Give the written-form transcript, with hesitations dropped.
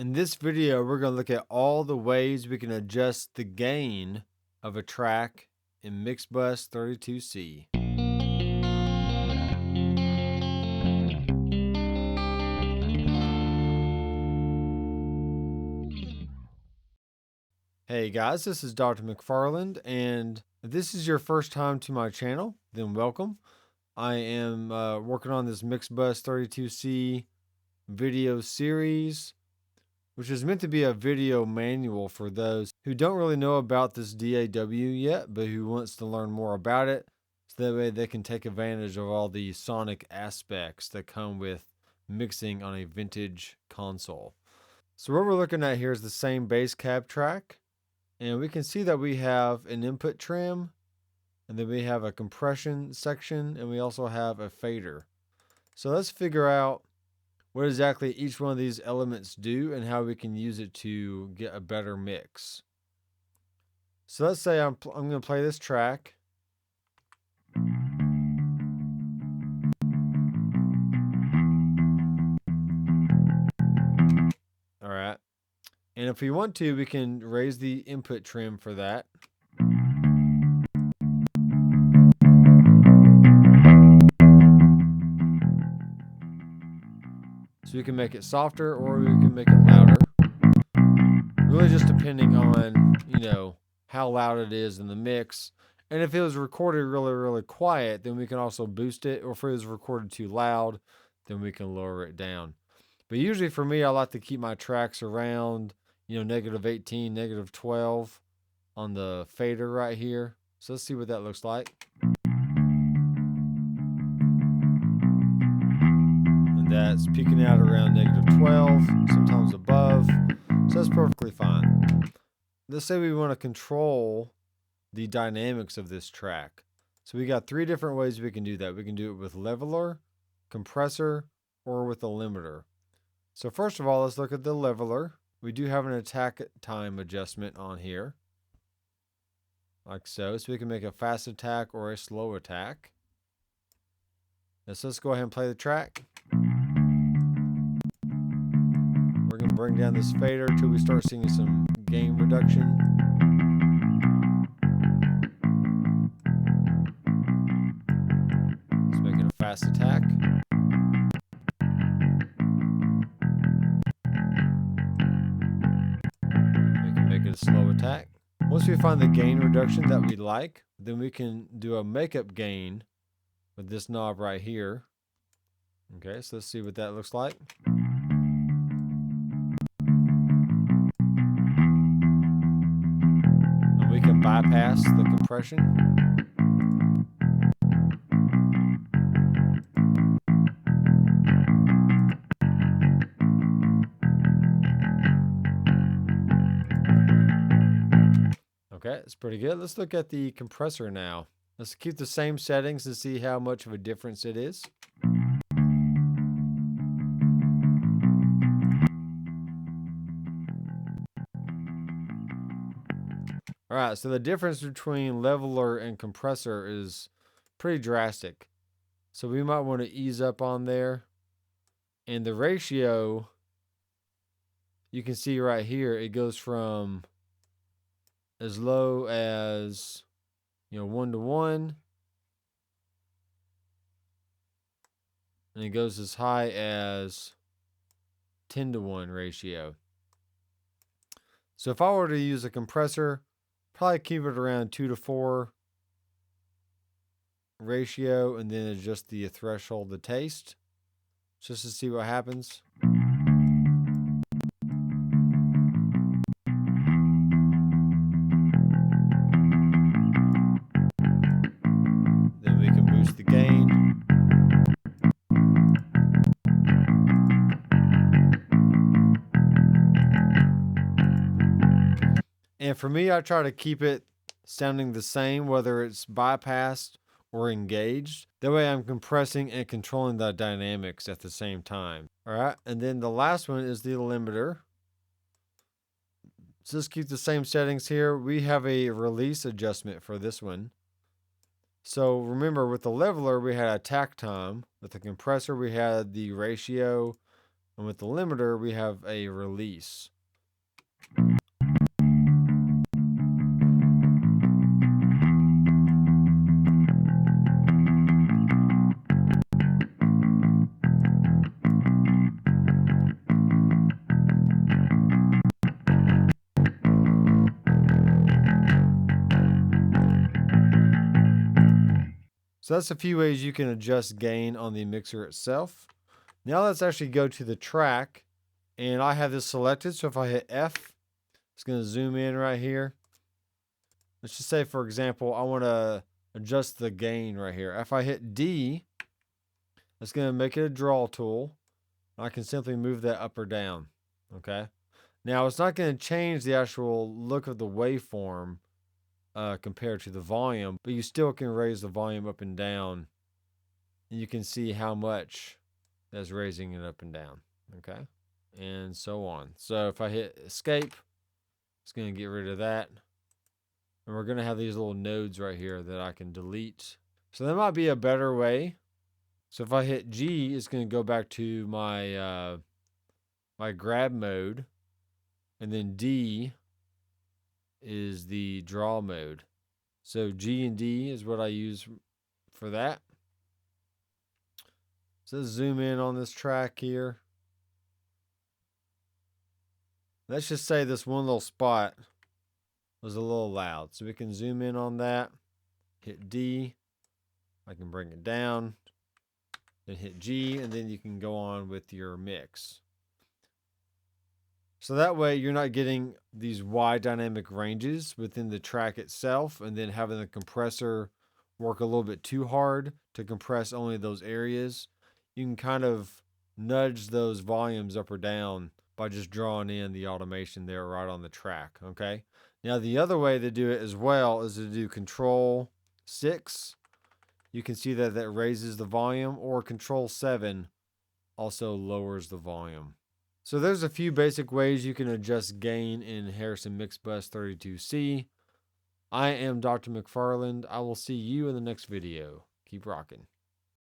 In this video, we're going to look at all the ways we can adjust the gain of a track in Mixbus 32C. Hey guys, this is Dr. McFarland, and if this is your first time to my channel, then welcome. I am working on this Mixbus 32C video series, which is meant to be a video manual for those who don't really know about this DAW yet, but who wants to learn more about it, so that way they can take advantage of all the sonic aspects that come with mixing on a vintage console. So what we're looking at here is the same bass cab track, and we can see that we have an input trim, and then we have a compression section, and we also have a fader. So let's figure out what exactly each one of these elements do and how we can use it to get a better mix. So let's say I'm going to play this track. All right. And if we want to, we can raise the input trim for that. So we can make it softer or we can make it louder. Really just depending on, how loud it is in the mix. And if it was recorded really, really quiet, then we can also boost it. Or if it was recorded too loud, then we can lower it down. But usually for me, I like to keep my tracks around, -18, -12 on the fader right here. So let's see what that looks like. That's peaking out around -12, sometimes above. So that's perfectly fine. Let's say we want to control the dynamics of this track. So we got 3 different ways we can do that. We can do it with leveler, compressor, or with a limiter. So first of all, let's look at the leveler. We do have an attack time adjustment on here, like so. So we can make a fast attack or a slow attack. So let's go ahead and play the track. We're going to bring down this fader until we start seeing some gain reduction. Let's make it a fast attack. We can make it a slow attack. Once we find the gain reduction that we like, then we can do a makeup gain with this knob right here. Okay, so let's see what that looks like. And we can bypass the compression. Okay, it's pretty good. Let's look at the compressor now. Let's keep the same settings to see how much of a difference it is. All right, so the difference between leveler and compressor is pretty drastic. So we might want to ease up on there. And the ratio, you can see right here, it goes from as low as 1:1, and it goes as high as 10:1 ratio. So if I were to use a compressor, probably keep it around 2:4 ratio, and then adjust the threshold to taste just to see what happens. The gain. And for me, I try to keep it sounding the same, whether it's bypassed or engaged. That way I'm compressing and controlling the dynamics at the same time. All right, and then the last one is the limiter. So let's keep the same settings here. We have a release adjustment for this one. So remember, with the leveler, we had attack time. With the compressor, we had the ratio And with the limiter, we have a release. So that's a few ways you can adjust gain on the mixer itself. Now let's actually go to the track, and I have this selected. So if I hit F, it's going to zoom in right here. Let's just say, for example, I want to adjust the gain right here. If I hit D, it's going to make it a draw tool. I can simply move that up or down. Okay. Now it's not going to change the actual look of the waveform compared to the volume, but you still can raise the volume up and down. And you can see how much that's raising it up and down. Okay. And so on. So if I hit escape, it's going to get rid of that. And we're going to have these little nodes right here that I can delete. So that might be a better way. So if I hit G, it's going to go back to my my grab mode. And then D is the draw mode. So G and D is what I use for that. So let's zoom in on this track here. Let's just say this one little spot was a little loud. So we can zoom in on that, hit D, I can bring it down, then hit G, and then you can go on with your mix. So that way you're not getting these wide dynamic ranges within the track itself and then having the compressor work a little bit too hard to compress only those areas. You can kind of nudge those volumes up or down by just drawing in the automation there right on the track, okay? Now the other way to do it as well is to do Control 6. You can see that that raises the volume, or Control 7 also lowers the volume. So there's a few basic ways you can adjust gain in Harrison Mixbus 32C. I am Dr. McFarland. I will see you in the next video. Keep rocking.